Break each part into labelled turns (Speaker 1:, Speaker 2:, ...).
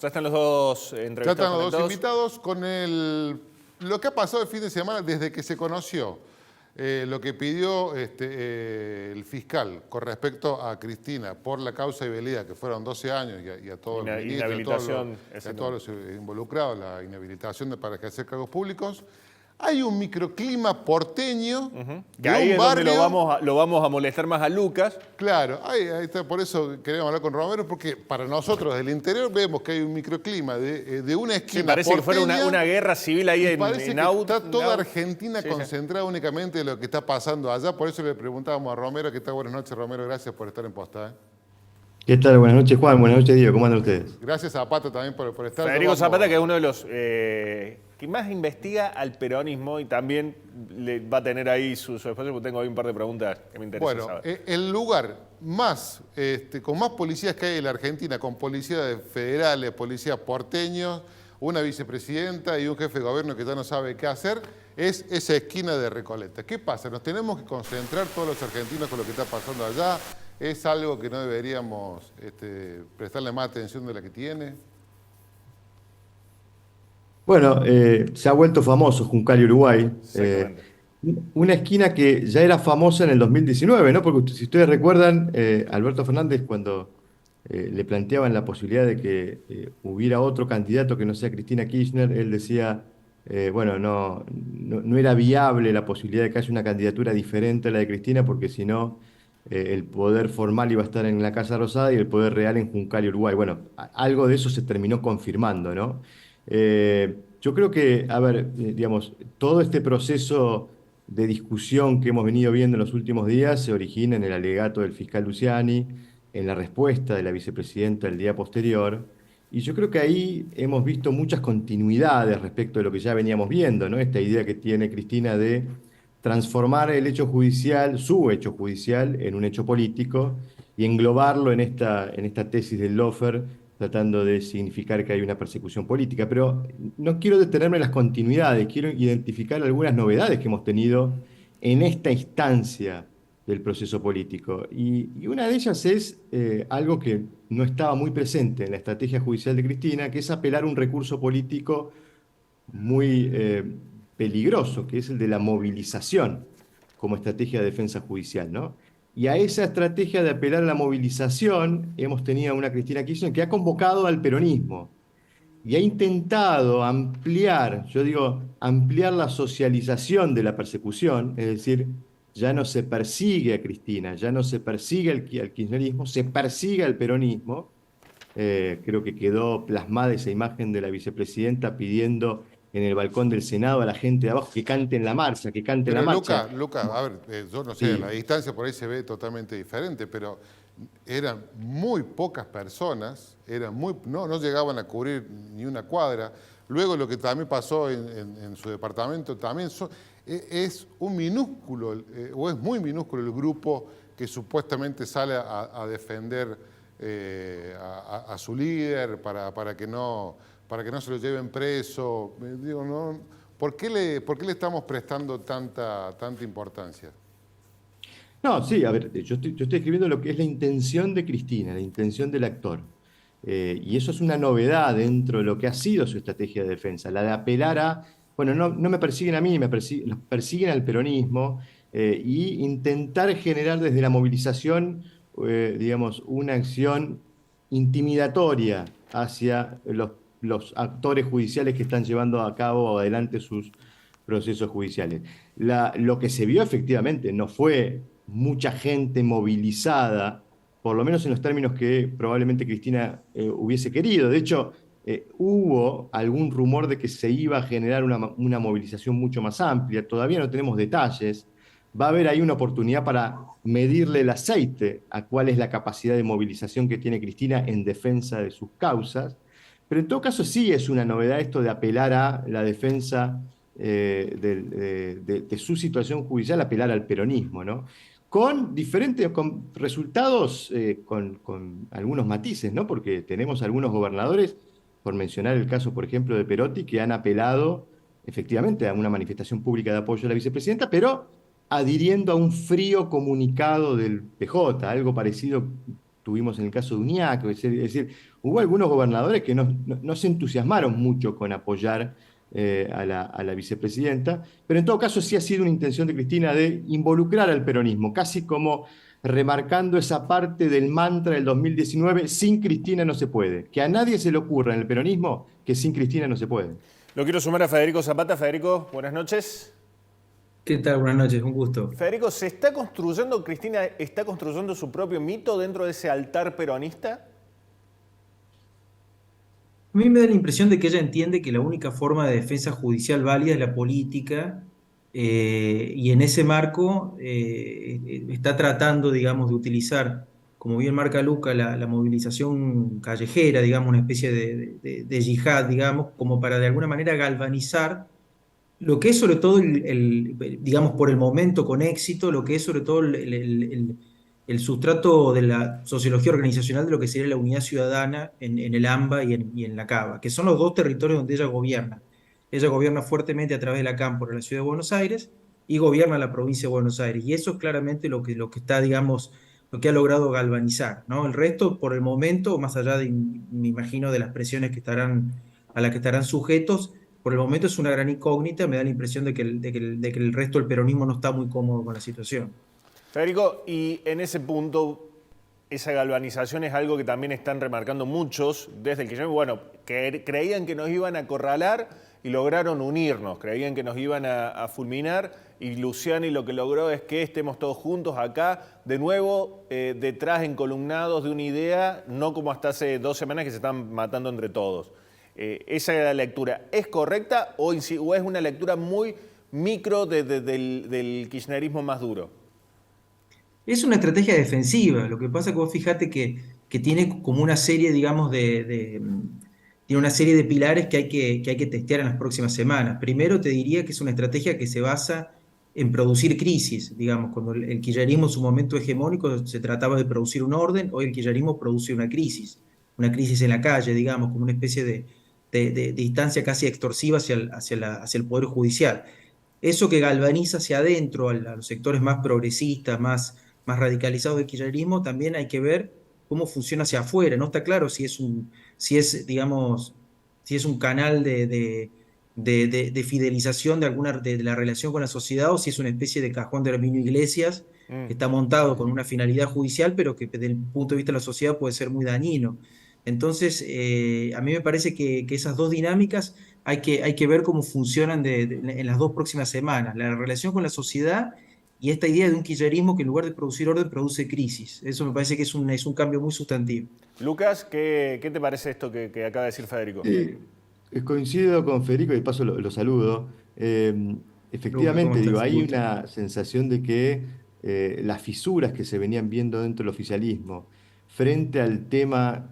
Speaker 1: Ya están los dos
Speaker 2: Ya
Speaker 1: entrevistados
Speaker 2: están los dos
Speaker 1: conectados.
Speaker 2: invitados con lo que ha pasado el fin de semana desde que se conoció lo que pidió el fiscal con respecto a Cristina por la causa de Belida, que fueron 12 años, y a todos los ministros,
Speaker 1: Inhabilitación,
Speaker 2: a todos los involucrados, la inhabilitación para ejercer cargos públicos. Hay un microclima porteño
Speaker 1: Que
Speaker 2: de
Speaker 1: ahí
Speaker 2: un
Speaker 1: es
Speaker 2: barrio.
Speaker 1: donde lo vamos a molestar más a Lucas.
Speaker 2: Claro, ahí está, por eso queríamos hablar con Romero, porque para nosotros del interior vemos que hay un microclima de una esquina
Speaker 1: Sí, parece
Speaker 2: porteña,
Speaker 1: que fuera una guerra civil ahí en
Speaker 2: parece que
Speaker 1: Auto.
Speaker 2: está toda Argentina
Speaker 1: Sí,
Speaker 2: concentrada únicamente en lo que está pasando allá. Por eso le preguntábamos a Romero. ¿Qué tal? Buenas noches, Romero. Gracias por estar en posta.
Speaker 3: ¿Qué tal? Buenas noches, Juan. Buenas noches, Diego. ¿Cómo andan ustedes?
Speaker 2: Gracias a Zapata también por estar.
Speaker 1: Federico Zapata, que es uno de los que más investiga al peronismo y también va a tener ahí su espacio, porque tengo ahí un par de preguntas que me interesan
Speaker 2: Bueno,
Speaker 1: saber.
Speaker 2: el lugar con más policías que hay en la Argentina, con policías federales, policías porteños, una vicepresidenta y un jefe de gobierno que ya no sabe qué hacer, es esa esquina de Recoleta. ¿Qué pasa? ¿Nos tenemos que concentrar todos los argentinos con lo que está pasando allá? ¿Es algo que no deberíamos prestarle más atención de la que tiene?
Speaker 3: Bueno, se ha vuelto famoso Juncal y Uruguay.
Speaker 1: Exactamente.
Speaker 3: Una esquina que ya era famosa en el 2019, ¿no? Porque si ustedes recuerdan, Alberto Fernández, cuando le planteaban la posibilidad de que hubiera otro candidato que no sea Cristina Kirchner, él decía, bueno, no era viable la posibilidad de que haya una candidatura diferente a la de Cristina, porque si no, el poder formal iba a estar en la Casa Rosada y el poder real en Juncal y Uruguay. Bueno, algo de eso se terminó confirmando, ¿no? Yo creo que, a ver, digamos, todo este proceso de discusión que hemos venido viendo en los últimos días se origina en el alegato del fiscal Luciani, en la respuesta de la vicepresidenta el día posterior, y yo creo que ahí hemos visto muchas continuidades respecto de lo que ya veníamos viendo, ¿no? Esta idea que tiene Cristina de transformar el hecho judicial, su hecho judicial, en un hecho político y englobarlo en esta tesis del Lofer, tratando de significar que hay una persecución política. Pero no quiero detenerme en las continuidades, quiero identificar algunas novedades que hemos tenido en esta instancia del proceso político. Y una de ellas es algo que no estaba muy presente en la estrategia judicial de Cristina, que es apelar a un recurso político muy peligroso, que es el de la movilización como estrategia de defensa judicial, ¿no? Y a esa estrategia de apelar a la movilización hemos tenido a una Cristina Kirchner que ha convocado al peronismo y ha intentado ampliar, yo digo, ampliar la socialización de la persecución, es decir, ya no se persigue a Cristina, ya no se persigue al kirchnerismo, se persigue al peronismo. Creo que quedó plasmada esa imagen de la vicepresidenta pidiendo en el balcón del Senado a la gente de abajo que canten la marcha, que canten la
Speaker 2: Pero
Speaker 3: marcha.
Speaker 2: Luca, a ver, yo no sé, a la
Speaker 3: Sí.
Speaker 2: distancia por ahí se ve totalmente diferente, pero eran muy pocas personas, no llegaban a cubrir ni una cuadra. Luego lo que también pasó en su departamento, también es un minúsculo, o es muy minúsculo el grupo que supuestamente sale a defender a su líder para que no se lo lleven preso. Digo, no, ¿por qué le estamos prestando tanta importancia?
Speaker 3: No, sí, a ver, yo estoy escribiendo lo que es la intención de Cristina, la intención del actor. Y eso es una novedad dentro de lo que ha sido su estrategia de defensa, la de apelar a, bueno, no me persiguen a mí, los persiguen al peronismo, y intentar generar desde la movilización, digamos, una acción intimidatoria hacia los actores judiciales que están llevando a cabo o adelante sus procesos judiciales. Lo que se vio efectivamente no fue mucha gente movilizada, por lo menos en los términos que probablemente Cristina hubiese querido. De hecho, hubo algún rumor de que se iba a generar una movilización mucho más amplia. Todavía no tenemos detalles. Va a haber ahí una oportunidad para medirle el aceite a cuál es la capacidad de movilización que tiene Cristina en defensa de sus causas. Pero en todo caso sí es una novedad esto de apelar a la defensa de su situación judicial, apelar al peronismo, ¿no? Con resultados, con algunos matices, ¿no? Porque tenemos algunos gobernadores, por mencionar el caso, por ejemplo, de Perotti, que han apelado efectivamente a una manifestación pública de apoyo a la vicepresidenta, pero adhiriendo a un frío comunicado del PJ, algo parecido tuvimos en el caso de Uñac, es decir, hubo algunos gobernadores que no se entusiasmaron mucho con apoyar a la vicepresidenta, pero en todo caso sí ha sido una intención de Cristina de involucrar al peronismo, casi como remarcando esa parte del mantra del 2019, sin Cristina no se puede. Que a nadie se le ocurra en el peronismo que sin Cristina no se puede.
Speaker 1: Lo quiero sumar a Federico Zapata. Federico, buenas noches.
Speaker 4: ¿Qué tal? Buenas noches, un gusto.
Speaker 1: Federico, ¿se está construyendo, Cristina está construyendo su propio mito dentro de ese altar peronista?
Speaker 4: A mí me da la impresión de que ella entiende que la única forma de defensa judicial válida es la política, y en ese marco está tratando, digamos, de utilizar, como bien marca Luca, la movilización callejera, digamos, una especie de yihad, digamos, como para de alguna manera galvanizar lo que es sobre todo, digamos, por el momento con éxito, lo que es sobre todo el sustrato de la sociología organizacional de lo que sería la unidad ciudadana en el AMBA y en la CABA, que son los dos territorios donde ella gobierna. Ella gobierna fuertemente a través de la Cámpora, la ciudad de Buenos Aires, y gobierna la provincia de Buenos Aires. Y eso es claramente lo que está, digamos, lo que ha logrado galvanizar, ¿no? El resto, por el momento, más allá de, me imagino, de las presiones a las que estarán sujetos, por el momento es una gran incógnita. Me da la impresión de que el resto del peronismo no está muy cómodo con la situación.
Speaker 1: Federico, y en ese punto, esa galvanización es algo que también están remarcando muchos desde el kirchnerismo. Bueno, que creían que nos iban a acorralar y lograron unirnos, creían que nos iban a fulminar, y Luciani lo que logró es que estemos todos juntos acá, de nuevo, detrás, encolumnados de una idea, no como hasta hace 2 semanas que se están matando entre todos. ¿Esa lectura es correcta o es una lectura muy micro del kirchnerismo más duro?
Speaker 4: Es una estrategia defensiva. Lo que pasa es que vos fijate que tiene como una serie, digamos, tiene una serie de pilares que hay que testear en las próximas semanas. Primero te diría que es una estrategia que se basa en producir crisis. Digamos, cuando el kirchnerismo en su momento hegemónico se trataba de producir un orden, hoy el kirchnerismo produce una crisis en la calle, digamos, como una especie de instancia casi extorsiva hacia el Poder Judicial. Eso que galvaniza hacia adentro a los sectores más progresistas, más radicalizados del kirchnerismo, también hay que ver cómo funciona hacia afuera. No está claro digamos, si es un canal de fidelización de la relación con la sociedad, o si es una especie de cajón de Herminio Iglesias que está montado con una finalidad judicial, pero que desde el punto de vista de la sociedad puede ser muy dañino. Entonces, a mí me parece que esas dos dinámicas hay que ver cómo funcionan en las 2 próximas semanas. La relación con la sociedad y esta idea de un kirchnerismo que en lugar de producir orden produce crisis. Eso me parece que es un cambio muy sustantivo.
Speaker 1: Lucas, ¿qué te parece esto que acaba de decir Federico?
Speaker 3: Coincido con Federico y de paso lo saludo.
Speaker 4: Lucas, ¿cómo
Speaker 3: Efectivamente, digo,
Speaker 4: estás?
Speaker 3: hay
Speaker 4: Gusto.
Speaker 3: una sensación de que las fisuras que se venían viendo dentro del oficialismo frente al tema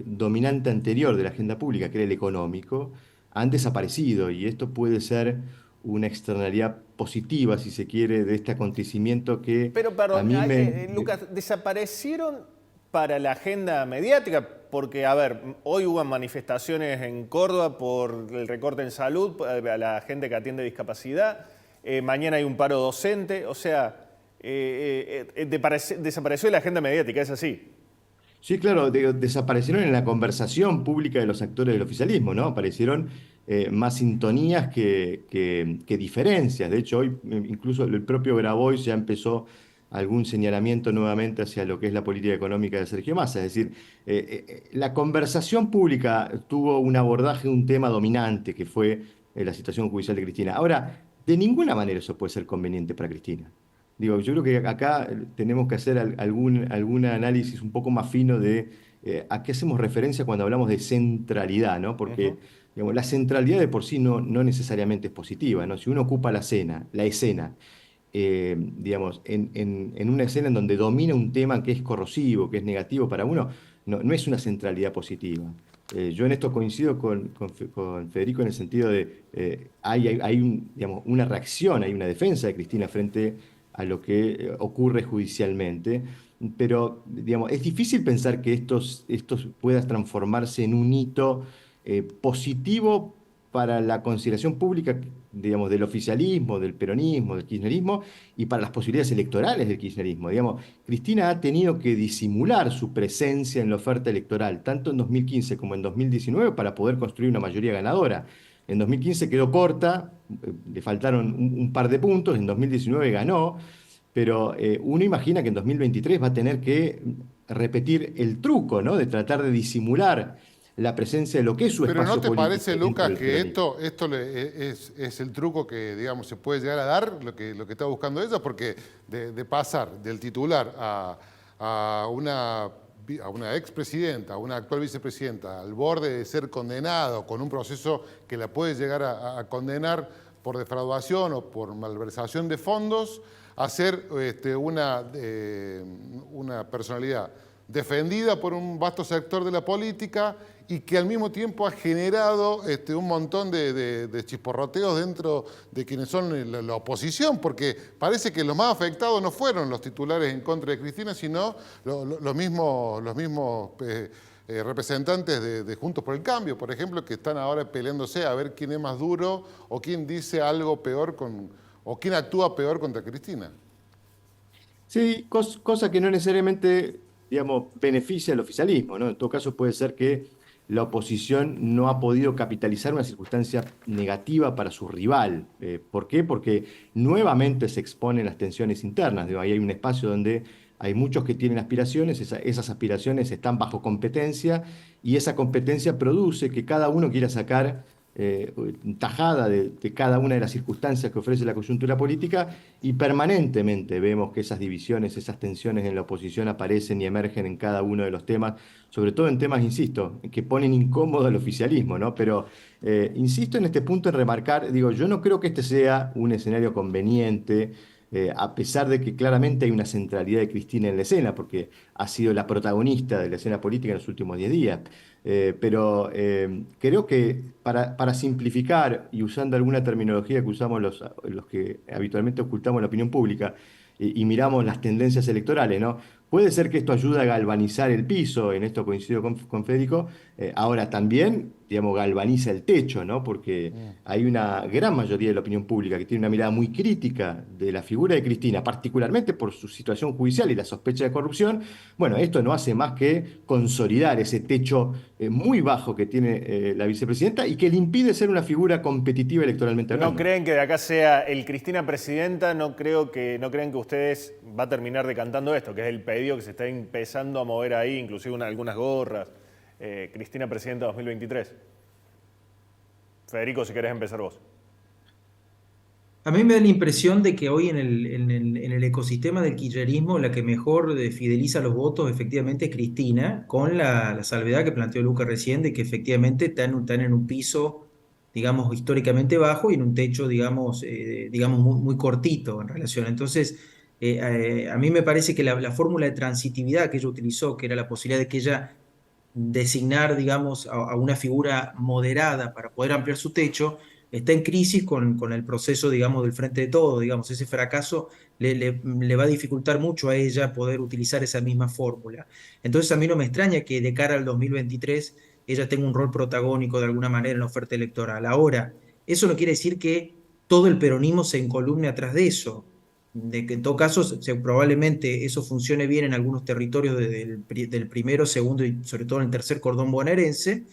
Speaker 3: dominante anterior de la agenda pública, que era el económico, han desaparecido, y esto puede ser una externalidad positiva, si se quiere, de este acontecimiento que
Speaker 1: Pero,
Speaker 3: a
Speaker 1: perdón,
Speaker 3: mí
Speaker 1: Lucas, ¿desaparecieron para la agenda mediática? Porque, a ver, hoy hubo manifestaciones en Córdoba por el recorte en salud a la gente que atiende discapacidad. Mañana hay un paro docente. O sea, desapareció de la agenda mediática, es así.
Speaker 3: Sí, claro, desaparecieron en la conversación pública de los actores del oficialismo, ¿no? Aparecieron más sintonías que diferencias. De hecho, hoy incluso el propio Grabois ya empezó algún señalamiento nuevamente hacia lo que es la política económica de Sergio Massa. Es decir, la conversación pública tuvo un abordaje, un tema dominante, que fue la situación judicial de Cristina. Ahora, de ninguna manera eso puede ser conveniente para Cristina. Digo, yo creo que acá tenemos que hacer algún análisis un poco más fino de a qué hacemos referencia cuando hablamos de centralidad, ¿no? Porque, digamos, la centralidad de por sí no necesariamente es positiva, ¿no? Si uno ocupa la escena, digamos, en una escena en donde domina un tema que es corrosivo, que es negativo para uno, no es una centralidad positiva. Yo en esto coincido con Federico en el sentido de digamos, una reacción, hay una defensa de Cristina frente a lo que ocurre judicialmente, pero digamos, es difícil pensar que estos pueda transformarse en un hito positivo para la consideración pública, digamos, del oficialismo, del peronismo, del kirchnerismo, y para las posibilidades electorales del kirchnerismo. Digamos, Cristina ha tenido que disimular su presencia en la oferta electoral, tanto en 2015 como en 2019, para poder construir una mayoría ganadora. En 2015 quedó corta, le faltaron un par de puntos, en 2019 ganó, pero uno imagina que en 2023 va a tener que repetir el truco, ¿no? De tratar de disimular la presencia de lo que es su
Speaker 2: Pero ¿no
Speaker 3: espacio
Speaker 2: te
Speaker 3: político
Speaker 2: parece,
Speaker 3: dentro
Speaker 2: Lucas,
Speaker 3: del
Speaker 2: que
Speaker 3: peronismo.
Speaker 2: esto es el truco que, digamos, se puede llegar a dar, lo que está buscando ella? Porque de pasar del titular a una expresidenta, a una actual vicepresidenta, al borde de ser condenado con un proceso que la puede llegar a condenar por defraudación o por malversación de fondos, a ser una personalidad defendida por un vasto sector de la política y que al mismo tiempo ha generado un montón de chisporroteos dentro de quienes son la oposición, porque parece que los más afectados no fueron los titulares en contra de Cristina, sino los mismos representantes de Juntos por el Cambio, por ejemplo, que están ahora peleándose a ver quién es más duro o quién dice algo peor o quién actúa peor contra Cristina.
Speaker 3: Sí, cosa que no necesariamente, digamos, beneficia al oficialismo, ¿no? En todo caso puede ser que la oposición no ha podido capitalizar una circunstancia negativa para su rival. ¿Por qué? Porque nuevamente se exponen las tensiones internas. Digo, ahí hay un espacio donde hay muchos que tienen aspiraciones, esas aspiraciones están bajo competencia y esa competencia produce que cada uno quiera sacar tajada de cada una de las circunstancias que ofrece la coyuntura política, y permanentemente vemos que esas divisiones, esas tensiones en la oposición aparecen y emergen en cada uno de los temas, sobre todo en temas, insisto, que ponen incómodo al oficialismo, ¿no? Pero insisto en este punto en remarcar, digo, yo no creo que este sea un escenario conveniente, a pesar de que claramente hay una centralidad de Cristina en la escena, porque ha sido la protagonista de la escena política en los últimos 10 días. Pero creo que para simplificar, y usando alguna terminología que usamos los que habitualmente ocultamos la opinión pública, y miramos las tendencias electorales, ¿no? Puede ser que esto ayude a galvanizar el piso, en esto coincido con Federico, ahora también, digamos, galvaniza el techo, ¿no? Porque hay una gran mayoría de la opinión pública que tiene una mirada muy crítica de la figura de Cristina, particularmente por su situación judicial y la sospecha de corrupción. Bueno, esto no hace más que consolidar ese techo muy bajo que tiene la vicepresidenta y que le impide ser una figura competitiva electoralmente
Speaker 1: ¿No
Speaker 3: hablando.
Speaker 1: creen que de acá sea el Cristina presidenta? No creen que ustedes va a terminar decantando esto, que es el pedido que se está empezando a mover ahí, inclusive algunas gorras. Cristina presidenta 2023. Federico, si querés empezar vos.
Speaker 4: A mí me da la impresión de que hoy en el ecosistema del kirchnerismo la que mejor fideliza los votos efectivamente es Cristina, con la salvedad que planteó Luca recién de que efectivamente están en un piso, digamos, históricamente bajo y en un techo, digamos muy, muy cortito en relación. Entonces, a mí me parece que la fórmula de transitividad que ella utilizó, que era la posibilidad de que ella designar, digamos, a una figura moderada para poder ampliar su techo, está en crisis con el proceso, digamos, del Frente de Todos. Digamos, ese fracaso le va a dificultar mucho a ella poder utilizar esa misma fórmula. Entonces a mí no me extraña que de cara al 2023 ella tenga un rol protagónico de alguna manera en la oferta electoral. Ahora, eso no quiere decir que todo el peronismo se encolumne atrás de eso. De que en todo caso probablemente eso funcione bien en algunos territorios del primero, segundo y sobre todo en el tercer cordón bonaerense,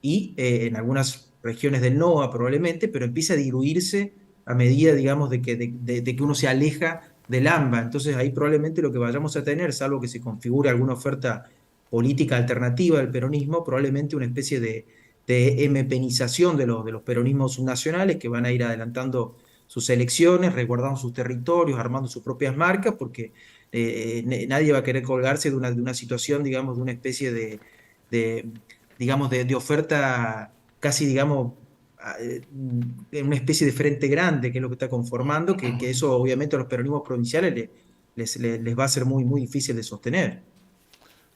Speaker 4: y en algunas regiones del NOA probablemente, pero empieza a diluirse a medida, digamos, de que uno se aleja del AMBA. Entonces ahí probablemente lo que vayamos a tener, salvo que se configure alguna oferta política alternativa del peronismo, probablemente una especie de empenización de los peronismos subnacionales que van a ir adelantando sus elecciones, resguardando sus territorios, armando sus propias marcas, porque nadie va a querer colgarse de una situación, digamos, de una especie de, digamos, de oferta casi, digamos, en una especie de frente grande, que es lo que está conformando, que eso obviamente a los peronismos provinciales les va a ser muy, muy difícil de sostener.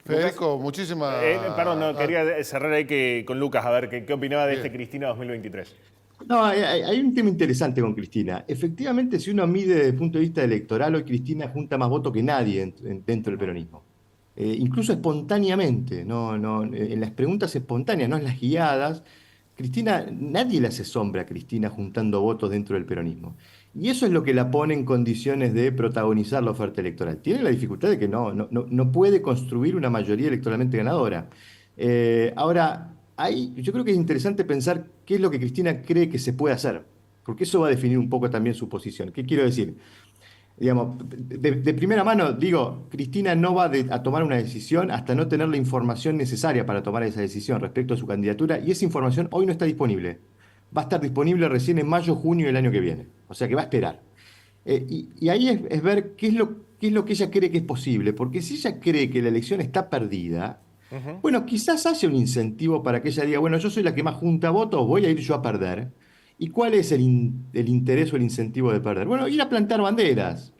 Speaker 1: Lucas.
Speaker 2: Federico, muchísimas...
Speaker 1: Perdón, no, quería cerrar ahí con Lucas, a ver qué opinaba de este
Speaker 2: Bien.
Speaker 1: Cristina 2023.
Speaker 3: No, hay un tema interesante con Cristina. Efectivamente, si uno mide desde el punto de vista electoral, hoy Cristina junta más votos que nadie dentro del peronismo. Incluso espontáneamente, en las preguntas espontáneas, no en las guiadas. Cristina, nadie le hace sombra a Cristina juntando votos dentro del peronismo. Y eso es lo que la pone en condiciones de protagonizar la oferta electoral. Tiene la dificultad de que no puede construir una mayoría electoralmente ganadora. Ahora, yo creo que es interesante pensar qué es lo que Cristina cree que se puede hacer, porque eso va a definir un poco también su posición. ¿Qué quiero decir? Digamos, de primera mano, digo, Cristina no va a tomar una decisión hasta no tener la información necesaria para tomar esa decisión respecto a su candidatura, y esa información hoy no está disponible. Va a estar disponible recién en mayo, junio del año que viene. O sea que va a esperar. Y ahí es ver qué es lo que ella cree que es posible, porque si ella cree que la elección está perdida, bueno, quizás haya un incentivo para que ella diga, bueno, yo soy la que más junta votos, voy a ir yo a perder. ¿Y cuál es el interés o el incentivo de perder? Bueno, ir a plantar banderas.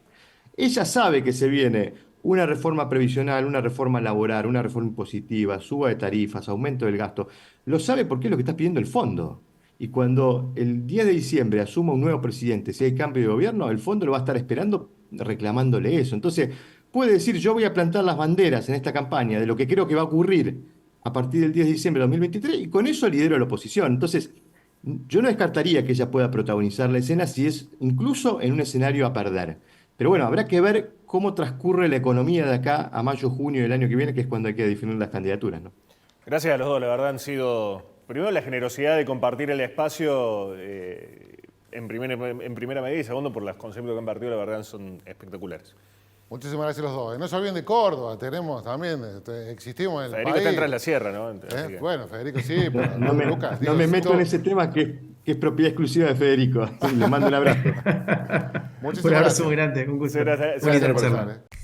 Speaker 3: Ella sabe que se viene una reforma previsional, una reforma laboral, una reforma impositiva, suba de tarifas, aumento del gasto. Lo sabe porque es lo que está pidiendo el fondo. Y cuando el 10 de diciembre asuma un nuevo presidente, si hay cambio de gobierno, el fondo lo va a estar esperando reclamándole eso. Entonces, puede decir, yo voy a plantar las banderas en esta campaña de lo que creo que va a ocurrir a partir del 10 de diciembre de 2023 y con eso lidero la oposición. Entonces, yo no descartaría que ella pueda protagonizar la escena si es incluso en un escenario a perder. Pero bueno, habrá que ver cómo transcurre la economía de acá a mayo, junio del año que viene, que es cuando hay que definir las candidaturas, ¿no?
Speaker 1: Gracias a los dos, la verdad han sido, primero, la generosidad de compartir el espacio en primera medida y segundo, por los conceptos que han compartido, la verdad son espectaculares.
Speaker 2: Muchísimas gracias a los dos. No se olviden de Córdoba, tenemos también, existimos en el
Speaker 1: Federico
Speaker 2: país.
Speaker 1: está en la sierra, ¿no? Así que-
Speaker 2: Bueno, Federico sí, pero Lucas.
Speaker 3: No me meto en ese tema que es propiedad exclusiva de Federico. Le mando un abrazo.
Speaker 2: Muchísimas
Speaker 4: Un abrazo
Speaker 2: gracias.
Speaker 4: muy grande, un gusto.
Speaker 1: Gracias,
Speaker 4: Bonita
Speaker 1: gracias por
Speaker 4: charla.
Speaker 2: estar,